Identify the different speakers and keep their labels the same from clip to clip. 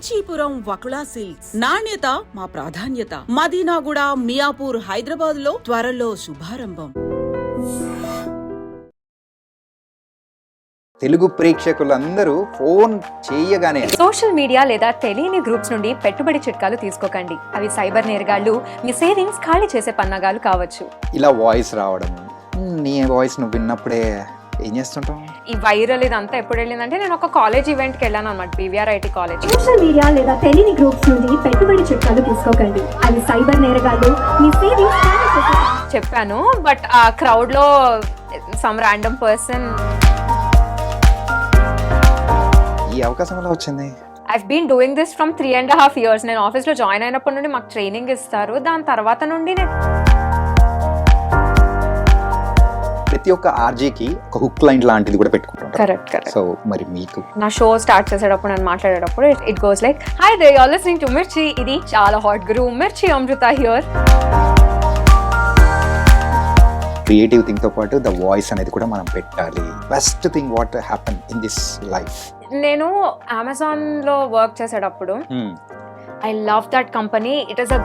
Speaker 1: Kanchipuram Vakula silks నాణ్యత మా ప్రాధాన్యత. మదీనాగూడ, మియాపూర్, హైదరాబాద్ లో త్వరలో శుభారంభం.
Speaker 2: తెలుగు ప్రేక్షకులందరూ ఫోన్ చేయగానే
Speaker 3: సోషల్ మీడియా లేదా తెలియని గ్రూప్స్ నుండి పెట్టుబడి చిట్కాలు తీసుకోకండి. అవి సైబర్ నేరగాళ్లు మీ సేవింగ్స్ ఖాళీ చేసే పన్నాగాలు కావచ్చు.
Speaker 2: ఇలా వాయిస్ రావడం, నీ వాయిస్ నువ్వు విన్నప్పుడే ఏం చేస్తుంటాం?
Speaker 3: ఈ వైరల్ ఇదంతా ఎప్పుడు వెళ్ళిందంటే నేను ఒక కాలేజ్ ఈవెంట్కి వెళ్ళాను అనమాట, BVRIT కాలేజ్.
Speaker 4: సోషల్ మీడియా లేదా తెలియని గ్రూప్స్ నుండి పెట్టుబడి చిట్కాలు తీసుకోకండి. అవి సైబర్ నేరగాళ్లు మీ సేవింగ్స్ ఖాళీ చేసే
Speaker 3: చెప్పాను. బట్ ఆ క్రౌడ్ లో సమ్ ర్యాండమ్ పర్సన్
Speaker 2: ఈ అవకాశం ఎలా వచ్చింది?
Speaker 3: I've been doing this from 3.5 years. నేను ఆఫీస్లో జాయిన్ అయినప్పటి నుండి మాకు ట్రైనింగ్ ఇస్తారు. దాని తర్వాత నుండి నేను
Speaker 2: ప్రతి ఒక్క ఆర్జేకి ఒక హుక్ లైన్ లాంటిది కూడా పెట్టుకుంటాం.
Speaker 3: కరెక్ట్.
Speaker 2: సో మరి మీకు
Speaker 3: నా షో స్టార్ట్ చేసేటప్పుడు నేను మాట్లాడేటప్పుడు it goes like, hi they are listening to Mirchi, ఇది చాలా హాట్ గురు, Mirchi Amrutha here.
Speaker 2: Creative thing తో పాటు ద వాయిస్ అనేది కూడా మనం పెట్టాలి. Best thing what happen in this life.
Speaker 3: నేను అమెజాన్ లో వర్క్ చేసేటప్పుడు I love that company. It is a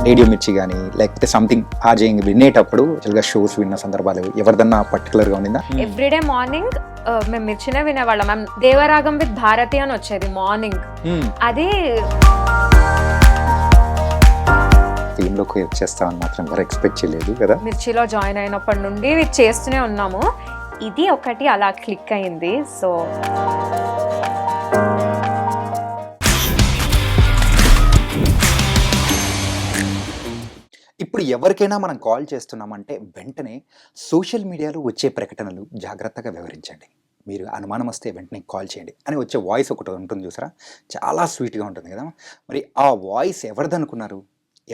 Speaker 2: radio మిర్చి కానీ లేకపోతే సంథింగ్ ఆర్జేయింగ్ వినేటప్పుడు షోస్ విన్న సందర్భాలు ఎవరిదన్నా పర్టికులర్ గా ఉండిందా?
Speaker 3: ఎవ్రీడే మార్నింగ్ మేము మిర్చినే వినేవాళ్ళం. మ్యామ్ దేవరాగం విత్ భారతి అని వచ్చేది మార్నింగ్. అది
Speaker 2: టీమ్ లోకి వచ్చేస్తామని మాత్రం ఎవరు ఎక్స్పెక్ట్ చేయలేదు కదా.
Speaker 3: మిర్చిలో జాయిన్ అయినప్పటి నుండి చేస్తూనే ఉన్నాము. ఇది ఒకటి అలా క్లిక్ అయింది. సో
Speaker 2: ఇప్పుడు ఎవరికైనా మనం కాల్ చేస్తున్నామంటే వెంటనే సోషల్ మీడియాలో వచ్చే ప్రకటనలు జాగ్రత్తగా వివరించండి. మీరు అనుమానం వస్తే వెంటనే కాల్ చేయండి అని వచ్చే వాయిస్ ఒకటి ఉంటుంది చూసారా, చాలా స్వీట్గా ఉంటుంది కదా. మరి ఆ వాయిస్ ఎవరిదనుకున్నారు?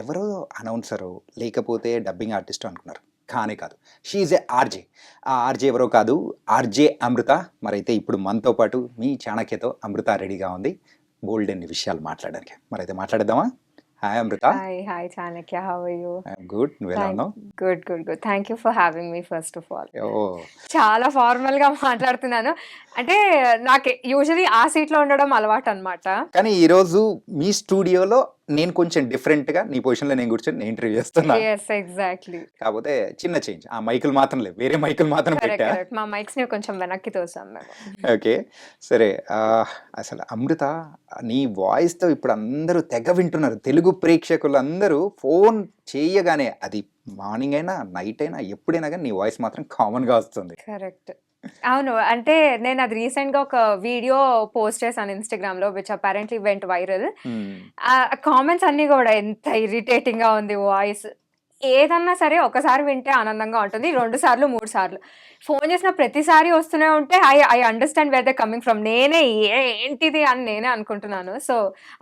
Speaker 2: ఎవరో అనౌన్సరో లేకపోతే డబ్బింగ్ ఆర్టిస్టో అనుకున్నారు. కానే కాదు, షీఈ్ ఏ ఆర్జే. ఆ ఆర్జే ఎవరో కాదు, ఆర్జే అమృత. మరైతే ఇప్పుడు మనతో పాటు మీ చాణక్యతో అమృత రెడీగా ఉంది బోల్డ్ అన్ని విషయాలు మాట్లాడడానికి. మరైతే మాట్లాడేద్దామా? Hi Amrita.
Speaker 3: Hi Chanakya, how are you?
Speaker 2: Good. నువ్వు ఎలా ఉన్నావు?
Speaker 3: Good. Thank you for having me first of all.
Speaker 2: Oh,
Speaker 3: చాలా ఫార్మల్ గా మాట్లాడుతున్నాను. అంటే నాకు యూజువల్లీ ఆ సీట్ లో ఉండడం అలవాటు అన్నమాట.
Speaker 2: కానీ ఈరోజు మీ స్టూడియోలో నేను కొంచెం డిఫరెంట్ గా నీ పొజిషన్ లో నేను కూర్చొని నేను ఇంటర్వ్యూ చేస్తున్నా.
Speaker 3: yes exactly.
Speaker 2: కాకపోతే చిన్న చేంజ్, ఆ మైకులు మాత్రం లేవు, వేరే మైకులు మాత్రం పెట్టా.
Speaker 3: మా మైక్స్ ని కొంచెం వెనక్కి తోసాం మేము.
Speaker 2: ఓకే సరే. అసలు అమృత, నీ వాయిస్ తో ఇప్పుడు అందరూ తెగ వింటున్నారు. తెలుగు ప్రేక్షకులు అందరూ ఫోన్ చేయగానే, అది మార్నింగ్ అయినా నైట్ అయినా ఎప్పుడైనా కానీ నీ వాయిస్ మాత్రం కామన్ గా వస్తుంది.
Speaker 3: కరెక్ట్. అవును. అంటే నేను అది రీసెంట్ గా ఒక వీడియో పోస్ట్ చేశాను ఇన్స్టాగ్రామ్ లో, విచ్ అపారెంట్లీ వెంట్ వైరల్. ఆ కామెంట్స్ అన్ని కూడా ఎంత ఇరిటేటింగ్ గా ఉంది వాయిస్. ఏదన్నా సరే ఒకసారి వింటే ఆనందంగా ఉంటుంది, 2 సార్లు 3 సార్లు ఫోన్ చేసిన ప్రతిసారి వస్తూనే ఉంటే I understand where they coming from. నేనే ఏంటిది అని నేనే అనుకుంటున్నాను. సో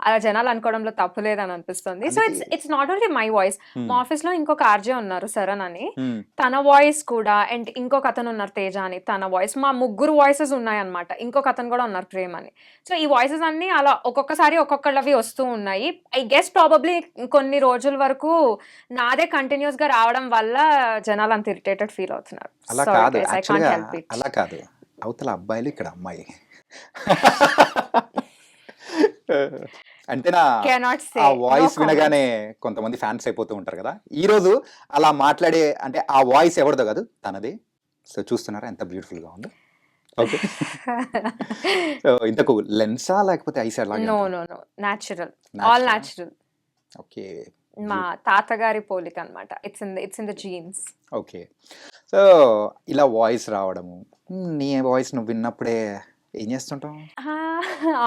Speaker 3: అలా జనాలు అనుకోవడంలో తప్పు లేదని అనిపిస్తుంది. So it's not only my voice. మా ఆఫీస్ లో ఇంకొక ఆర్జే ఉన్నారు, సరణ్ అని, తన వాయిస్ కూడా, అండ్ ఇంకొక అతను ఉన్నారు తేజ అని, తన వాయిస్, మా ముగ్గురు వాయిసెస్ ఉన్నాయి అనమాట. ఇంకొక అతను కూడా ఉన్నారు ప్రేమ్ అని. సో ఈ వాయిసెస్ అన్ని అలా ఒక్కొక్కసారి ఒక్కొక్కళ్ళవి వస్తూ ఉన్నాయి. ఐ గెస్ ప్రాబబ్లీ కొన్ని రోజుల వరకు నాదే కంటిన్యూస్ గా రావడం వల్ల జనాలు అంత ఇరిటేటెడ్ ఫీల్ అవుతున్నారు.
Speaker 2: అలా కాదు, యాక్చువల్గా అలా కాదు. అవతల అబ్బాయిలు, ఇక్కడ అమ్మాయి. అంతేనా? ఆ వాయిస్ వినగానే కొంతమంది ఫ్యాన్స్ అయిపోతూ ఉంటారు కదా. ఈ రోజు అలా మాట్లాడే, అంటే ఆ వాయిస్ ఎవరిదో కాదు, తనది. సో చూస్తున్నారా ఎంత బ్యూటిఫుల్ గా ఉందో. ఓకే. సో ఇంతకు లెన్సా లేకపోతే ఐసా లాగా?
Speaker 3: No natural, all natural.
Speaker 2: Okay.
Speaker 3: మా తాతగారి పోలిక అనమాట. It's in the genes.
Speaker 2: Okay. So ఇలా వాయిస్ రావడము, నీ వాయిస్ నువ్వు విన్నప్పుడే ఏం చేస్తుంటాం?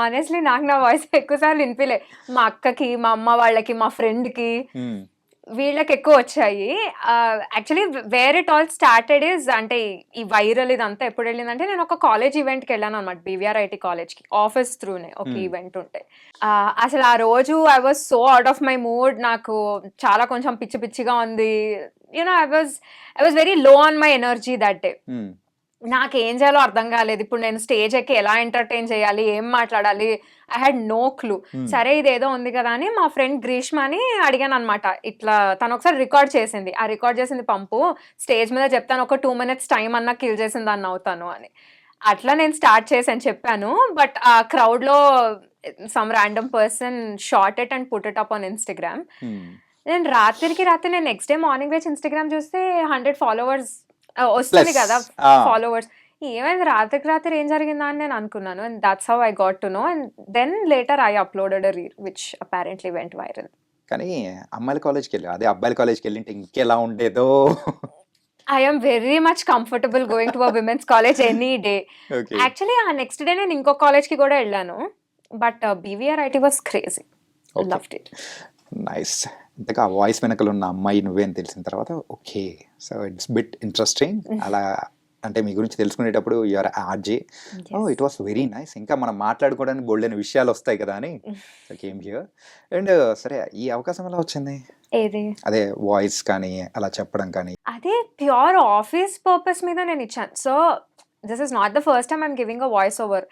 Speaker 3: ఆనెస్ట్లీ నాకు నా వాయిస్ ఎక్కువసార్లు వినిపిలే. మా అక్కకి, మా అమ్మ వాళ్ళకి, మా ఫ్రెండ్కి, వీళ్ళకి ఎక్కువ వచ్చాయి. Actually where it all started is, అంటే ఈ వైరల్ ఇదంతా ఎప్పుడు వెళ్ళిందంటే నేను ఒక కాలేజ్ ఈవెంట్కి వెళ్ళాను అనమాట, BVRIT కాలేజ్కి, ఆఫీస్ త్రూనే ఒక ఈవెంట్ ఉంటే. అసలు ఆ రోజు I was so out of my mood. నాకు చాలా కొంచెం పిచ్చి పిచ్చిగా ఉంది. You know I was very low on my energy that day. నాకేం చేయాలో అర్థం కాలేదు. ఇప్పుడు నేను స్టేజ్ ఎక్కి ఎలా ఎంటర్టైన్ చేయాలి, ఏం మాట్లాడాలి, ఐ హ్యాడ్ నో క్లూ. సరే ఇదేదో ఉంది కదా అని మా ఫ్రెండ్ గ్రీష్మని అడిగాను అనమాట. ఇట్లా తను ఒకసారి రికార్డ్ చేసింది, ఆ రికార్డ్ చేసింది పంపు, స్టేజ్ మీద చెప్తాను, ఒక 2 minutes టైం అన్నా కిల్ చేసింది దాన్ని అవుతాను అని. అట్లా నేను స్టార్ట్ చేశాను చెప్పాను. బట్ ఆ క్రౌడ్‌లో some random person shot it and put it up on Instagram. నేను రాత్రి నేను నెక్స్ట్ డే మార్నింగ్ లేచి ఇన్‌స్టాగ్రామ్ చూస్తే 100 ఫాలోవర్స్ వస్తుంది
Speaker 2: ప్లస్
Speaker 3: కదా! ఫాలోవర్స్. ఏమైంది రాత్రి ఏం జరిగిందా అని నేను అనుకున్నాను. And that's how I got to know. And then later I uploaded a reel which apparently went viral.
Speaker 2: కానీ అమ్మాయిల కాలేజ్కి వెళ్ళి అదే అబ్బాయిల కాలేజ్కి వెళ్ళింటే ఇంకెలా ఉండేదో.
Speaker 3: I am very much comfortable going to a women's college any day.
Speaker 2: Okay.
Speaker 3: Actually ఆ నెక్స్ట్ డే నేను ఇంకో కాలేజ్‌కి కూడా వెళ్ళాను. But BVR IT was crazy.
Speaker 2: Okay.
Speaker 3: Loved it.
Speaker 2: Nice. ఇంతగా ఆ వాయిస్ వెనకాల ఉన్న అమ్మాయి నువ్వే అని తెలిసిన తర్వాత okay. So it's bit interesting. అలా అంటే మీ గురించి తెలుసుకునేటప్పుడు you are RJ. Oh it was very nice. ఇంకా మనం మాట్లాడుకోవడానికి బోల్డైన విషయాలు వస్తాయి కదా అని కేమ్ హియర్. అండ్ సరే ఈ అవకాశం ఎలా వచ్చింది?
Speaker 3: ఏది?
Speaker 2: అదే వాయిస్ కానీ అలా చెప్పడం కానీ.
Speaker 3: అదే ప్యూర్ ఆఫీస్ పర్పస్ మీద నేను ఇచ్చాను. So this is not the first time I'm giving a voice over.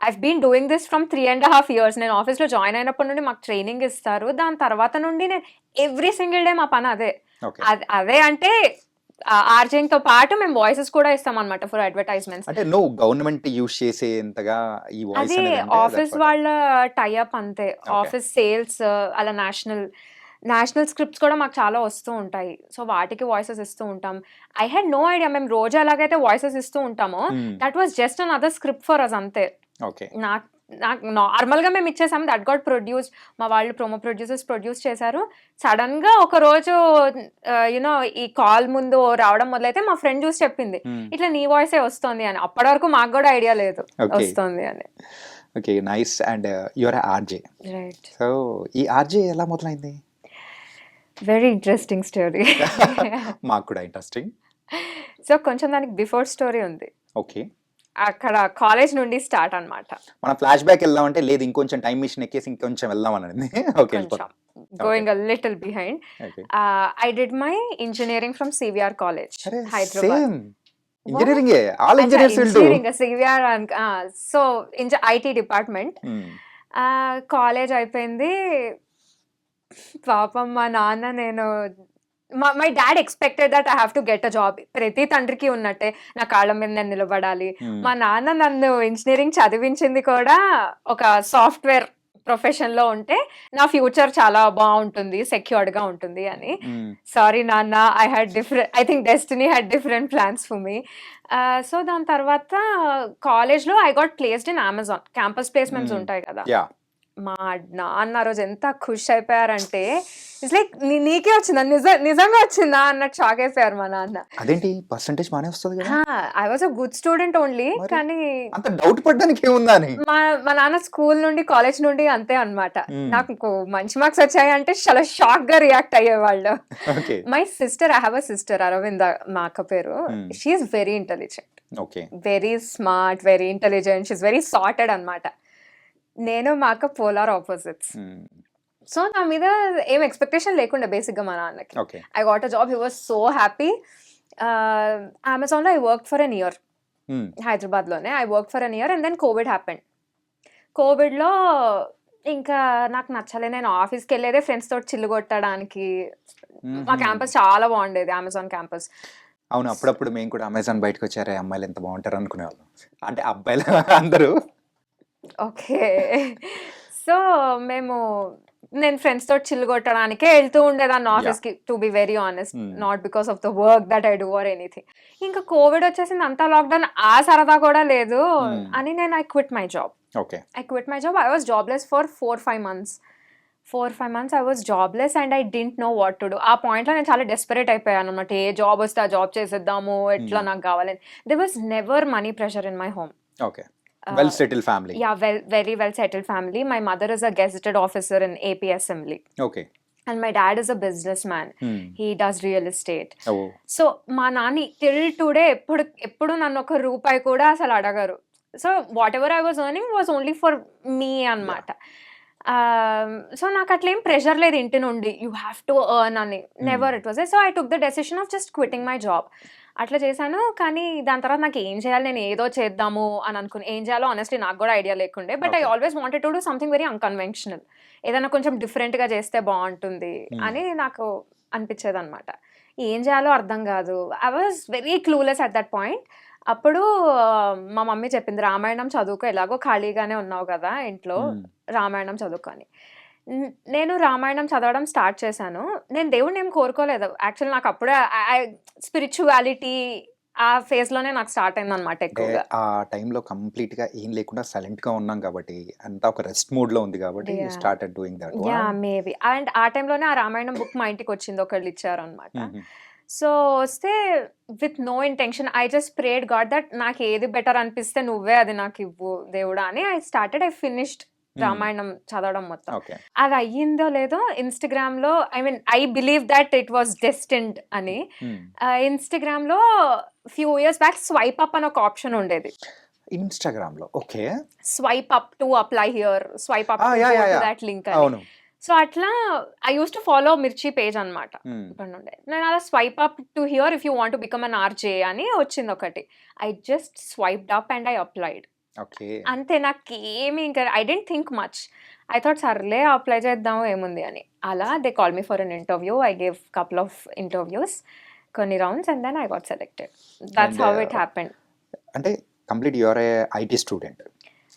Speaker 3: I've been doing this from 3.5 years. నేను ఆఫీస్లో జాయిన్ అయినప్పటి నుండి మాకు ట్రైనింగ్ ఇస్తారు. దాని తర్వాత నుండి నేను ఎవ్రీ సింగిల్ డే మా పని అదే.
Speaker 2: ఓకే.
Speaker 3: అదే అంటే ఆర్జేయింగ్ తో పాటు మేము వాయిసెస్ కూడా ఇస్తాం అనమాట ఫర్ అడ్వర్టైజ్మెంట్స్.
Speaker 2: అంటే నువ్వు గవర్నమెంట్ యూస్ చేసేంతగా ఈ వాయిస్
Speaker 3: అదే
Speaker 2: అనేది
Speaker 3: ఆఫీస్ వాళ్ళ టైఅప్ అంతే. ఆఫీస్ సేల్స్ అలా నేషనల్ స్క్రిప్ట్స్ కూడా మాకు చాలా వస్తూ ఉంటాయి. సో వాటికి వాయిసెస్ ఇస్తూ ఉంటాం. ఐ హ్యాడ్ నో ఐడియా మేము రోజు ఎలాగైతే వాయిసెస్ ఇస్తూ ఉంటామో that was just another script for us అంతే.
Speaker 2: ఓకే.
Speaker 3: నాకు నార్మల్గా మేము ఇచ్చేసాము. That got produced. మా వాళ్ళు ప్రోమో ప్రొడ్యూసర్స్ ప్రొడ్యూస్ చేశారు. సడన్ గా ఒక రోజు యునో ఈ కాల్ ముందు రావడం మొదలైతే మా ఫ్రెండ్ చూసి చెప్పింది ఇట్లా నీ వాయిసే వస్తుంది అని. అప్పటి వరకు మాకు కూడా ఐడియా లేదు వస్తుంది అని.
Speaker 2: Okay nice. And your RJ.
Speaker 3: Right.
Speaker 2: So ఈ ఆర్జే ఎలా మొదలైంది?
Speaker 3: Very interesting story.
Speaker 2: మాకు కూడా ఇంట్రెస్టింగ్.
Speaker 3: సో కొంచెం దానికి బిఫోర్ స్టోరీ ఉంది.
Speaker 2: ఓకే.
Speaker 3: అక్కడ కాలేజ్ నుండి స్టార్ట్ అన్నమాట.
Speaker 2: మనం ఫ్లాష్ బ్యాక్ వెళ్దామంటే లేదు ఇంకొంచెం టైం మిషన్ ఎక్కేసి ఇంకొంచెం వెళ్దాం అన్నది. Okay.
Speaker 3: Going a little behind.
Speaker 2: Okay.
Speaker 3: I did my engineering from CVR College, Hyderabad.
Speaker 2: Same engineering all engineers will do.
Speaker 3: Engineering CVR so IT department. College అయిపోయింది. పాపం మా నాన్న నేను my dad expected that I have to get a job. ప్రతి తండ్రికి ఉన్నట్టే నా కాళ్ళ మీద నేను నిలబడాలి. మా నాన్న నన్ను ఇంజనీరింగ్ చదివించింది కూడా ఒక సాఫ్ట్వేర్ ప్రొఫెషన్ లో ఉంటే నా ఫ్యూచర్ చాలా బాగుంటుంది, సెక్యూర్డ్ గా ఉంటుంది అని. సారీ నాన్న, I think destiny had different plans for me. So దాని తర్వాత కాలేజ్ లో I got placed in Amazon. Campus placements ఉంటాయి కదా. మా నాన్న రోజు ఎంత ఖుష్ అయిపోయారంటే ఇట్స్ లైక్ నీకే వచ్చిందా, నిజంగా వచ్చిందా అన్నట్టు షాక్ అయిపోయారు మా నాన్న.
Speaker 2: అదేంటి పర్సెంటేజ్ బానే వస్తుంది కదా?
Speaker 3: I was a good student only. కానీ
Speaker 2: అంత డౌట్ పడడానికి ఏముందా అని
Speaker 3: మా నాన్న స్కూల్ నుండి కాలేజ్ నుండి అంతే అన్నమాట. నాకు మంచి మార్క్స్ వచ్చాయి అంటే చాలా షాక్ గా రియాక్ట్ అయ్యేవాళ్ళు. My sister, I have a sister Aravinda, మా అక్క పేరు. She is very intelligent, very smart, very intelligent. She is very sorted అన్నమాట. నేను మా అక్క పోలార్ ఆపోజిట్స్. సో నా మీద ఏం ఎక్స్పెక్టేషన్ లేకుండా బేసిక్గా మా నాన్నకి. I got a job. He was so happy. అమెజాన్లో I work for an year. హైదరాబాద్లోనే I work for an year and then Covid happened. కోవిడ్లో ఇంకా నాకు నచ్చలే. నేను ఆఫీస్కి వెళ్ళేదే ఫ్రెండ్స్ తోటి చిల్లు కొట్టడానికి. మా క్యాంపస్ చాలా బాగుండేది, అమెజాన్ క్యాంపస్.
Speaker 2: అవును, అప్పుడప్పుడు మేము కూడా అమెజాన్ బయటకు వచ్చారే అమ్మాయిలు ఎంత బాగుంటారు అనుకునేవాళ్ళం. అంటే అబ్బాయిలు అందరూ.
Speaker 3: ఓకే. సో నేను ఫ్రెండ్స్ తోటి చిల్లు కొట్టడానికే వెళ్తూ ఉండేదాన్ని ఆఫీస్కి, to be very honest, not because of the work that I do or anything. ఇంకా కోవిడ్ వచ్చేసింది, అంతా లాక్డౌన్, ఆ సరదా కూడా లేదు అని నేను I quit my job. I was jobless for 4-5 months. 4-5 months I was jobless and I didn't know what to do. ఆ పాయింట్లో నేను చాలా డెస్పరేట్ అయిపోయాను అనమాట. ఏ జాబ్ వస్తే ఆ జాబ్ చేసేద్దాము, ఎట్లా నాకు కావాలని. There was never money pressure in my home.
Speaker 2: Well settled family.
Speaker 3: Yeah, very well settled family. My mother is a gazetted officer in AP Assembly.
Speaker 2: Okay.
Speaker 3: And my dad is a businessman. He does real estate.
Speaker 2: Oh.
Speaker 3: So మా నాన్న till today ఎప్పుడు నన్ను ఒక రూపాయి కూడా అసలు అడగరు. So whatever I was earning was only for me అన్నమాట. సో నాకు అట్లా ఏం ప్రెషర్ లేదు ఇంటి నుండి యూ హ్యావ్ టు ఎర్న్ అని. Never it was. So I took the decision of just quitting my job. అట్లా చేశాను. కానీ దాని తర్వాత నాకు ఏం చేయాలి, నేను ఏదో చేద్దాము అని అనుకుని ఏం చేయాలో ఆనెస్ట్లీ నాకు కూడా ఐడియా లేకుండే. But I always wanted to do something very unconventional. ఏదైనా కొంచెం డిఫరెంట్గా చేస్తే బాగుంటుంది అని నాకు అనిపించేది అనమాట. ఏం చేయాలో అర్థం కాదు. I was very clueless at that point. అప్పుడు మా మమ్మీ చెప్పింది, రామాయణం చదువుకో, ఎలాగో ఖాళీగానే ఉన్నావు కదా ఇంట్లో, రామాయణం చదువుకొని. నేను రామాయణం చదవడం స్టార్ట్ చేశాను. నేను దేవుడిని ఏం కోరుకోలేదు. యాక్చువల్లీ నాకు అప్పుడే స్పిరిచువాలిటీ ఆ ఫేజ్‌లోనే నాకు స్టార్ట్ అయిందనమాట
Speaker 2: అంటే
Speaker 3: ఎక్కువగా.
Speaker 2: ఆ టైంలో కంప్లీట్‌గా ఏం లేకుండా సైలెంట్‌గా ఉన్నాం కాబట్టి, అంతా ఒక రెస్ట్ మోడ్‌లో ఉంది కాబట్టి
Speaker 3: yeah!
Speaker 2: Started doing that.
Speaker 3: Yeah! Maybe. And ఆ టైంలోనే ఆ రామాయణం బుక్ మా ఇంటికొచ్చింది. ఒకళ్ళు ఇచ్చారనమాట.
Speaker 2: హుహు.
Speaker 3: సో, వస్తే with no intention I just prayed god that నాకు ఏది బెటర్ అనిపిస్తే నువ్వే అది నాకివ్వు దేవుడా అని ఐ ఫినిష్డ్ రామాయణం చదవడం మొత్తం.
Speaker 2: ఓకే.
Speaker 3: అది అయ్యిందో లేదో ఇన్‌స్టాగ్రామ్‌లో I believe that it was destined అని. ఇన్‌స్టాగ్రామ్‌లో few years back swipe up అని ఒక ఆప్షన్ ఉండేది.
Speaker 2: ఇన్‌స్టాగ్రామ్‌లో okay.
Speaker 3: Swipe up to apply here, swipe up to
Speaker 2: yeah!
Speaker 3: Go
Speaker 2: yeah!
Speaker 3: To
Speaker 2: yeah!
Speaker 3: That link అని.
Speaker 2: అవును.
Speaker 3: సో, అట్లా ఐ యూజ్డ్ టు ఫాలో మిర్చి పేజ్ అనమాట. ఇప్పటి నుండే. నేను అలా swipe up to hear if you want to become an RJ అని వచ్చింది ఒకటి. I just స్వైప్డ్ up and I applied.
Speaker 2: Okay.
Speaker 3: అంతే, నాకేమి ఇంకా I didn't think much. I thought సర్లే అప్లై చేద్దాం ఏముంది అని. అలా they called me for an interview. I gave couple of interviews, కొన్ని rounds and then I got selected. That's
Speaker 2: and
Speaker 3: how it happened.
Speaker 2: అంటే complete you are a IT student.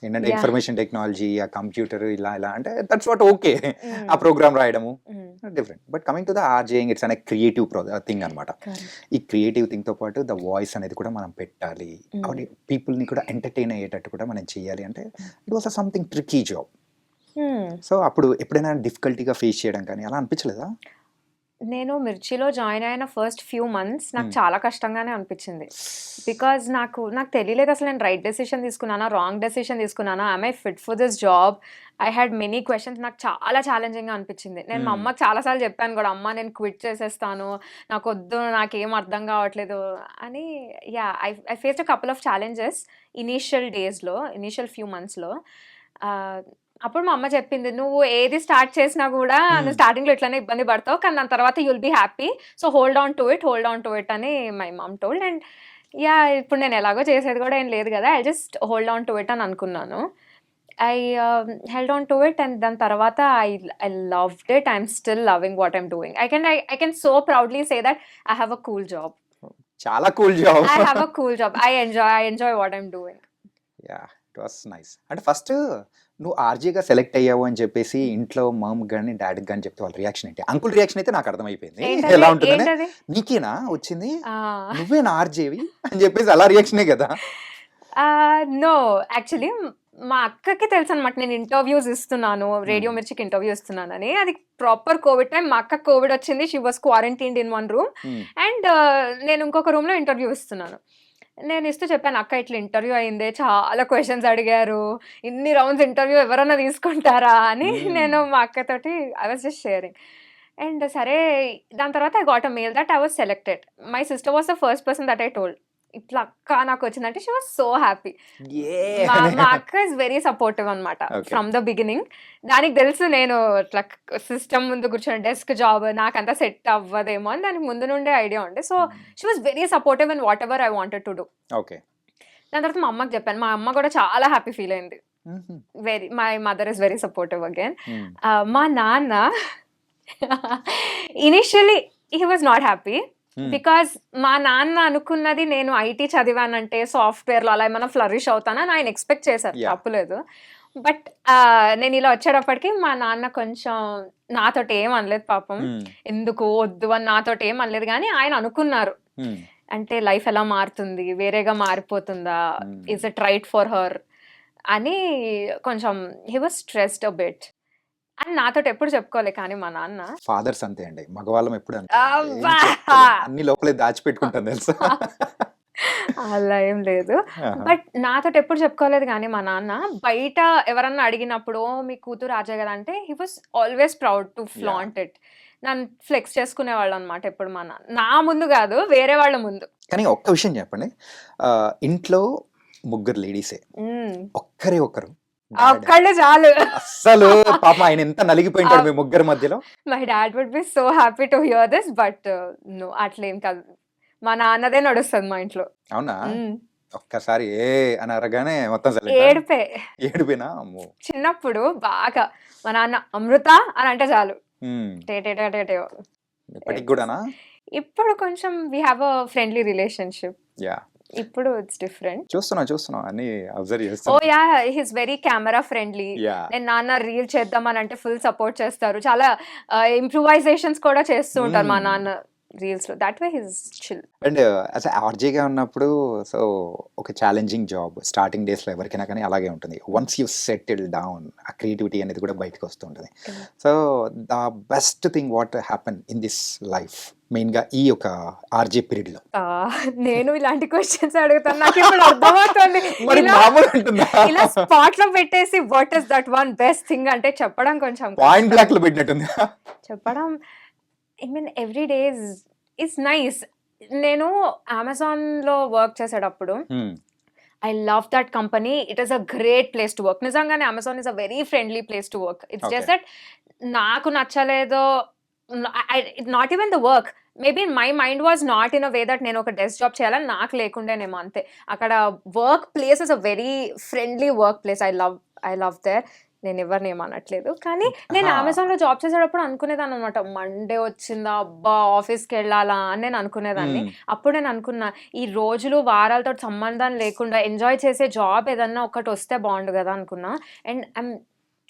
Speaker 2: ఏంటంటే
Speaker 3: yeah!
Speaker 2: Information technology, ఆ computer ఇలా అంటే that's what okay.
Speaker 3: హ్మ్.
Speaker 2: ఆ programme రాయడము
Speaker 3: హ్మ్.
Speaker 2: Different. But coming to the RJing it's an creative thing అనమాట.
Speaker 3: కరెక్ట్.
Speaker 2: ఈ క్రియేటివ్ థింగ్‌తో పాటు ద వాయిస్ అనేది కూడా మనం పెట్టాలి.
Speaker 3: హ్మ్.
Speaker 2: పీపుల్‌ని కూడా ఎంటర్‌టైన్ అయ్యేటట్టు కూడా మనం చేయాలి అంటే it was something tricky job.
Speaker 3: హ్మ్.
Speaker 2: సో అప్పుడు ఎప్పుడైనా డిఫికల్టీగా ఫేస్ చేయడం కానీ అలా అనిపించలేదా?
Speaker 3: నేను మిర్చిలో జాయిన్ అయిన ఫస్ట్ ఫ్యూ మంత్స్ నాకు
Speaker 2: హ్మ్.
Speaker 3: చాలా కష్టంగానే అనిపించింది. బికాజ్ నాకు తెలియలేదు అసలు నేను రైట్ డెసిషన్ తీసుకున్నానా, రాంగ్ డెసిషన్ తీసుకున్నానా, am I fit for this job? I had many questions. నాకు చాలా ఛాలెంజింగ్‌గా అనిపించింది. నేను మా అమ్మకి చాలా సార్లు చెప్పాను కూడా, అమ్మ నేను క్విట్ చేసేస్తాను, నాకొద్దు, నాకేం అర్థం కావట్లేదు అని. Yeah! I faced a couple of challenges initial few మంత్స్‌లో. అప్పుడు మా అమ్మ చెప్పింది, "నువ్వు ఏది స్టార్ట్ చేసినా కూడా నువ్వు స్టార్టింగ్‌లో ఇట్లనే ఇబ్బంది పడతావు. కానీ దాని తర్వాత you will be happy. So hold on to it అని my mom told." And yeah! ఇప్పుడు నేను ఎలాగో చేసేది కూడా ఏం లేదు కదా! I just hold on to it అని అనుకున్నాను. I held on to it and దాని తర్వాత I loved it. I'm still loving what I'm doing. I can so proudly say that I have a cool job.
Speaker 2: చాలా cool job.
Speaker 3: I have a cool job. I enjoy what I'm doing.
Speaker 2: Yeah! It was nice. అంటే first నువ్వు ఆర్‌జేగా select అయ్యావు అని చెప్పేసి ఇంట్లో మమ్‌కి గాని, డ్యాడీకి గాని చెప్తే వాళ్ళ రియాక్షన్ ఏంటి? అంకుల్ రియాక్షన్ అయితే నాకు అర్థమైపోయింది.
Speaker 3: ఏంటది?
Speaker 2: ఎలా ఉంటుందని.
Speaker 3: ఏంటది?
Speaker 2: నీకేనా వచ్చింది?
Speaker 3: ఆ!
Speaker 2: నువ్వేనా ఆర్‌జేవి అని చెప్పేసి అలా రియాక్షనే కదా!
Speaker 3: నో. యాక్చువల్లీ మా అక్కకి తెలుసనమాట నేను ఇంటర్వ్యూస్ ఇస్తున్నాను. రేడియో
Speaker 2: హ్మ్.
Speaker 3: మిర్చికి ఇంటర్వ్యూ ఇస్తున్నానని. అది ప్రాపర్ కోవిడ్ టైమ్. మా అక్కకి కోవిడ్ వచ్చింది. She was quarantined in one room.
Speaker 2: హ్మ్.
Speaker 3: అండ్ నేను ఇంకొక రూమ్‌లో ఇంటర్వ్యూ ఇస్తున్నాను. నేను ఇస్తూ చెప్పాను, "అక్క ఇట్లా ఇంటర్వ్యూ అయిందే. చాలా క్వెషన్స్ అడిగారు. ఇన్ని రౌండ్స్ ఇంటర్వ్యూ ఎవరన్నా తీసుకుంటారా?" అని నేను
Speaker 2: హ్మ్.
Speaker 3: మా అక్కతోటి I was just sharing. And సరే, దాని తర్వాత I got a mail that I was selected. My sister was the first person that I told. ఇట్లా అక్క నాకొచ్చిందంటే షీ వాస్ సో హ్యాపీ.
Speaker 2: యే
Speaker 3: మా
Speaker 2: అని.
Speaker 3: మా అక్క ఇస్ వెరీ సపోర్టివ్ అనమాట
Speaker 2: ఓకే.
Speaker 3: From the beginning. దానికి తెలుసు నేను ఇట్లా సిస్టమ్ ముందు కూర్చొని డెస్క్ జాబ్ నాకంతా సెట్ అవ్వదేమో అని దానికి ముందు నుండే ఐడియా ఉండే. So she was very supportive in what ever I wanted to do.
Speaker 2: Okay.
Speaker 3: దాని తర్వాత మా అమ్మకి చెప్పాను. మా అమ్మ కూడా చాలా హ్యాపీ ఫీల్ అయింది.
Speaker 2: హుహు.
Speaker 3: My mother is very supportive again.
Speaker 2: హ్మ్.
Speaker 3: మా నాన్న initially he was not happy.
Speaker 2: హ్మ్.
Speaker 3: బికాజ్ మా నాన్న అనుకున్నది నేను ఐటీ చదివానంటే సాఫ్ట్‌వేర్‌లో అలా ఏమన్నా ఫ్లరిష్ అవుతానని ఆయన ఎక్స్‌పెక్ట్ చేశారు.
Speaker 2: యాహ్!
Speaker 3: తప్పులేదు. బట్ నేను ఇలా వచ్చేటప్పటికి మా నాన్న కొంచెం నాతోటి ఏం అనలేదు పాపం.
Speaker 2: హ్మ్.
Speaker 3: ఎందుకు వద్దు అని నాతోటి ఏం అనలేదు గానీ ఆయన అనుకున్నారు.
Speaker 2: హ్మ్.
Speaker 3: అంటే లైఫ్ ఎలా మారుతుంది? వేరేగా మారిపోతుందా?
Speaker 2: హ్మ్.
Speaker 3: Is it right for her? అని కొంచెం he was stressed a bit. అని నాతోటి ఎప్పుడు చెప్పుకోలే కానీ మా నాన్న.
Speaker 2: ఫాదర్స్ అంతే అండి. మగవాళ్ళం ఎప్పుడు అంతే. ఏం
Speaker 3: అబ్బా!
Speaker 2: చెప్పుకోలేం. అన్ని లోపలే దాచిపెట్టుకుంటాం తెలుసా?
Speaker 3: అలా ఏం లేదు.
Speaker 2: ఆహా!
Speaker 3: బట్ నాతోటి ఎప్పుడు చెప్పుకోలేదు గానీ మా నాన్న. బయట ఎవరన్నా అడిగినప్పుడు, "ఓహ్! మీ కూతురు ఆర్‌జే గదా!" అంటే he was always proud to
Speaker 2: yeah!
Speaker 3: Flaunt it. నన్ను ఫ్లెక్స్ చేసుకునేవాళ్ళనమాట ఎప్పుడు మా నాన్న. నా ముందు గాదు, వేరే వాళ్ళ ముందు.
Speaker 2: కానీ ఒక్క విషయం చెప్పండి. ఇంట్లో ముగ్గురు లేడీసే.
Speaker 3: హ్మ్.
Speaker 2: ఒక్కరే ఒక్కరు డాడ్.
Speaker 3: ఒక్కళ్ళే చాలు.
Speaker 2: అస్సలు పాపం ఆయన ఎంత నలిగిపోయింటాడు మీ ముగ్గురి మధ్యలో.
Speaker 3: My dad would be so happy to hear this. But no, అట్లేం కాదు. మా నాన్నదే నడుస్తది మా ఇంట్లో.
Speaker 2: అవునా?
Speaker 3: హ్మ్.
Speaker 2: ఒక్కసారి ఏ అని అనగానే మొత్తం సైలెంటా?
Speaker 3: ఏడుపే.
Speaker 2: ఏడుపేనా? అమ్మో!
Speaker 3: చిన్నప్పుడు బాగా మా నాన్న అమృత అని అంటే చాలు.
Speaker 2: హ్మ్.
Speaker 3: టేటేటేటేటో.
Speaker 2: ఇప్పటికి గూడానా?
Speaker 3: ఇప్పుడు కొంచెం we have a friendly relationship.
Speaker 2: Yeah!
Speaker 3: ఇప్పుడు ఇట్స్ డిఫరెంట్.
Speaker 2: చూస్తున్నా అన్ని అబ్జర్వ్
Speaker 3: ఓ
Speaker 2: చేస్తున్నా.
Speaker 3: Yeah, he's very camera friendly.
Speaker 2: Yeah
Speaker 3: నేను నాన్న రీల్ చేద్దామని అంటే ఫుల్ సపోర్ట్ చేస్తారు. చాలా ఇంప్రూవైజేషన్స్ కూడా చేస్తూ ఉంటారు మా నాన్న రీల్స్ లో. That way his chill.
Speaker 2: And అసలు ఆర్జేగా ఉన్నప్పుడు సో ఒక ఛాలెంజింగ్ జాబ్ స్టార్టింగ్ డేస్లో ఎవరికైనా కానీ అలాగే ఉంటుంది. వన్స్ యూ సెటిల్ డౌన్ ఆ క్రియేటివిటీ అనేది కూడా బయటకు వస్తూ ఉంటుంది. So the best thing what happen in this life మెయిన్గా ఈ యొక్క ఆర్జే పీరియడ్లో
Speaker 3: నేను ఇలాంటి క్వశ్చన్స్ అడుగుతాను, నాకు ఇప్పుడు అర్థమవుతుంది.
Speaker 2: మరి
Speaker 3: ఇలా
Speaker 2: మామూలు ఉంటుందా?
Speaker 3: ఇలా స్పాట్ లో పెట్టేసి what is that one best thing అంటే చెప్పడం కొంచెం
Speaker 2: పాయింట్
Speaker 3: కష్టం.
Speaker 2: బ్లాక్ లో పెట్టినట్టుంది.
Speaker 3: చెప్పడం I mean every day is nice. నేను అమెజాన్ లో వర్క్ చేసేటప్పుడు I love that company. It is a great place to work. నిజంగానే Amazon is a very friendly place to work. It's just that నాకు నచ్చలేదో, not even the work. Maybe my mind was not in a way that నేను ఒక desk job చేయాలని నాకు లేకుండేనేమో అంతే. అక్కడ work place is a very friendly work place. I love there. నేను ఎవరిని ఏమనట్లేదు, కానీ నేను అమెజాన్ లో జాబ్ చేసేటప్పుడు అనుకునేదాన్ని అనమాట, మండే వచ్చిందా అబ్బా ఆఫీస్కి వెళ్ళాలా అని నేను అనుకునేదాన్ని. అప్పుడు నేను అనుకున్నా ఈ రోజులు వారాలతో సంబంధం లేకుండా ఎంజాయ్ చేసే జాబ్ ఏదన్నా ఒకటి వస్తే బాగుండు కదా అనుకున్నా. And I'm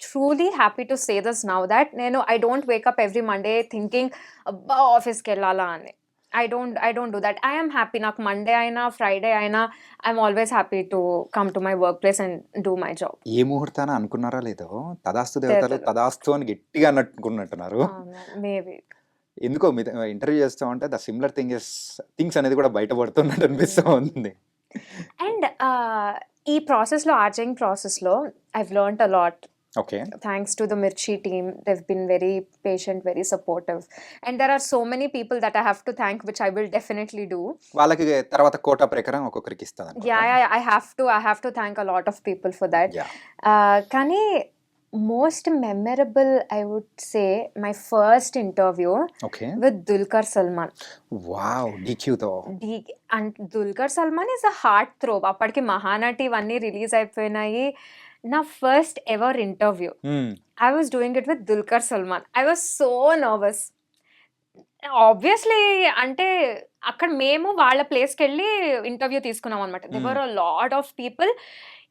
Speaker 3: truly happy to say this now that I don't wake up every Monday thinking abba office ki ellala ani. I don't do that. I am happy. Nak Monday aina Friday aina I'm always happy to come to my workplace and do my job.
Speaker 2: ఏ ముహూర్తాన అనుకున్నారా లేదో తదాస్తు దేవతలు తదాస్తు అని గట్టిగా అనుకున్నట్టున్నారు.
Speaker 3: Maybe.
Speaker 2: ఎందుకో మీ interview చేస్తూ ఉంటే ద సిమిలర్ థింగ్స్ అనేది కూడా బయటపడుతున్నట్టు అనిపిస్తూ ఉంది.
Speaker 3: అండ్ ఈ ప్రాసెస్లో ఆర్జింగ్ ప్రాసెస్లో I've learned a lot.
Speaker 2: Okay.
Speaker 3: Thanks to the Mirchi team. They've been very patient, very supportive. And there are so many people that I have to thank, which I will definitely do.
Speaker 2: వాళ్ళకి తర్వాత quota ప్రకారం ఒక్కొక్కరికి ఇస్తుంది.
Speaker 3: Yeah, I have to thank a lot of people for that.
Speaker 2: Yeah.
Speaker 3: Kani most memorable, I would say, my first interview
Speaker 2: Okay.
Speaker 3: with Dulquer Salmaan.
Speaker 2: Wow, DQ తో.
Speaker 3: And Dulquer Salmaan is a heart throb. అప్పటికి మహానటి ఇవన్నీ release అయిపోయినాయి. నా first ever interview I was doing it with Dulquer Salmaan. I was so nervous. Obviously అంటే అక్కడ మేము వాళ్ళ ప్లేస్కి వెళ్ళి ఇంటర్వ్యూ తీసుకున్నాం అనమాట. దేవర్ అ లాట్ ఆఫ్ పీపుల్.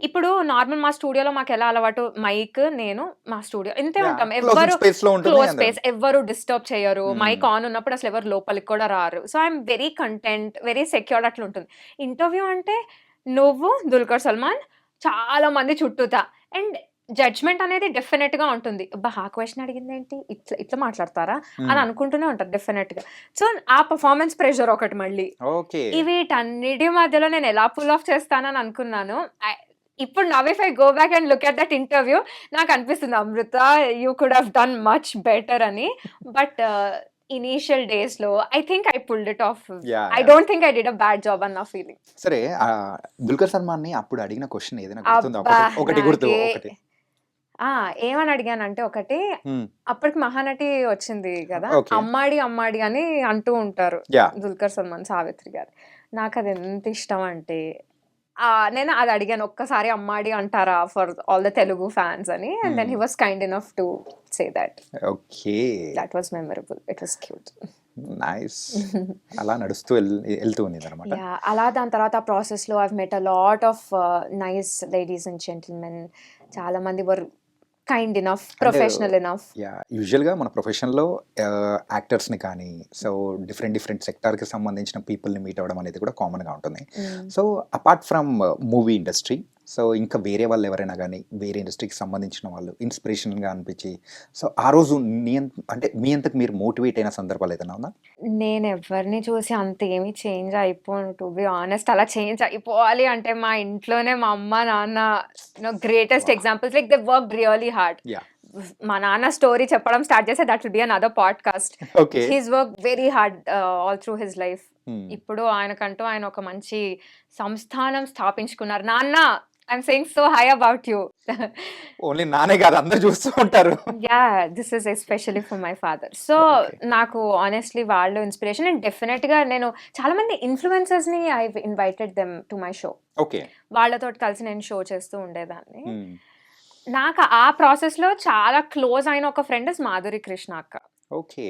Speaker 3: ఇప్పుడు నార్మల్ మా స్టూడియోలో మాకు ఎలా అలవాటు, మైక్ నేను మా స్టూడియో ఇంతే ఉంటాం. ఎవరు క్లోజ్ స్పేస్, ఎవరు డిస్టర్బ్ చేయరు. మైక్ ఆన్ ఉన్నప్పుడు అసలు ఎవరు లోపలికి కూడా రారు. So I'm very content, very secured అట్లా ఉంటుంది. ఇంటర్వ్యూ అంటే నువ్వు దుల్కర్ సల్మాన్ చాలా మంది చుట్టూతా, అండ్ జడ్జ్మెంట్ అనేది డెఫినెట్ గా ఉంటుంది. అబ్బా ఆ క్వశ్చన్ అడిగింది ఏంటి, ఇట్లా మాట్లాడతారా అని అనుకుంటూనే ఉంటారు డెఫినెట్ గా. సో ఆ పర్ఫార్మెన్స్ ప్రెషర్ ఒకటి మళ్ళీ. వీటన్నిటి మధ్యలో నేను ఎలా పుల్ ఆఫ్ చేస్తానని అనుకున్నాను. ఇప్పుడు now if I go back and look at that interview నాకు అనిపిస్తుంది Amrutha you could have done much better అని. బట్ ఇనీషియల్ డేస్ లో I think I pulled it off. I don't think I did a bad job అన్న feeling.
Speaker 2: సరే, దుల్కర్ సల్మాన్ ని అప్పుడు అడిగిన question ఏదైనా గుర్తుందా? ఒకటి గుర్తు.
Speaker 3: ఏమని అడిగానంటే, ఒకటి అప్పటికి మహానటి వచ్చింది కదా, అమ్మాడి అమ్మాడి అని అంటూ ఉంటారు దుల్కర్ సల్మాన్, సావిత్రి గారు. నాకు అది ఎంత ఇష్టం అంటే నేను అది అడిగాను, ఒక్కసారి అమ్మాడి అంటారా for all the Telugu fans అని. And then he was kind enough to say that.
Speaker 2: Okay,
Speaker 3: that was memorable. It was cute.
Speaker 2: Nice. అలా నడుస్తూ వెళ్తూ ఉంది అనమాట.
Speaker 3: అలా దాని తర్వాత ఆ ప్రాసెస్ లో I met a lot of nice ladies and gentlemen. చాలా మంది were kind enough, professional enough.
Speaker 2: యూజువల్గా మన ప్రొఫెషన్లో యాక్టర్స్ని కానీ సో డిఫరెంట్ సెక్టార్కి సంబంధించిన పీపుల్ని మీట్ అవ్వడం అనేది కూడా కామన్గా ఉంటుంది. So apart from movie industry, so ఇంకా వేరే వాళ్ళు ఎవరైనా కానీ వేరే ఇండస్ట్రీకి సంబంధించిన వాళ్ళు ఇన్స్పిరేషన్గా అనిపించి సో ఆ రోజు అంటే మీ అంతకు మీరు మోటివేట్ అయిన సందర్భాలు ఏదైనా ఉందా?
Speaker 3: నేను ఎవరిని చూసి అంత ఏమి చేంజ్ అయిపోను, టు బి ఆనెస్ట్. అలా చేంజ్ అయిపోవాలి అంటే మా ఇంట్లోనే మా అమ్మ నాన్న greatest examples. Like they work really hard. మా నాన్న స్టోరీ చెప్పడం స్టార్ట్ చేస్తే that will be another podcast. He's work very hard all through his life. ఇప్పుడు ఆయనకంటూ ఆయన ఒక మంచి సంస్థానం స్థాపించుకున్నారు. నాన్న, I'm saying so high about you.
Speaker 2: Only నానే కాదు, అందరూ చూస్తూ ఉంటారు.
Speaker 3: Yeah, this is especially for my father. So నాకు honestly వాళ్ళు ఇన్స్పిరేషన్. అండ్ డెఫినెట్ గా నేను చాలా మంది ఇన్ఫ్లుయెన్సర్స్ ని I invited them to my show.
Speaker 2: Okay,
Speaker 3: వాళ్ళతో కలిసి నేను షో చేస్తూ ఉండేదాన్ని. నాకు ఆ ప్రాసెస్ లో చాలా క్లోజ్ అయిన ఒక ఫ్రెండ్ ఇస్ మాధురి కృష్ణ అక్క.
Speaker 2: ఓకే.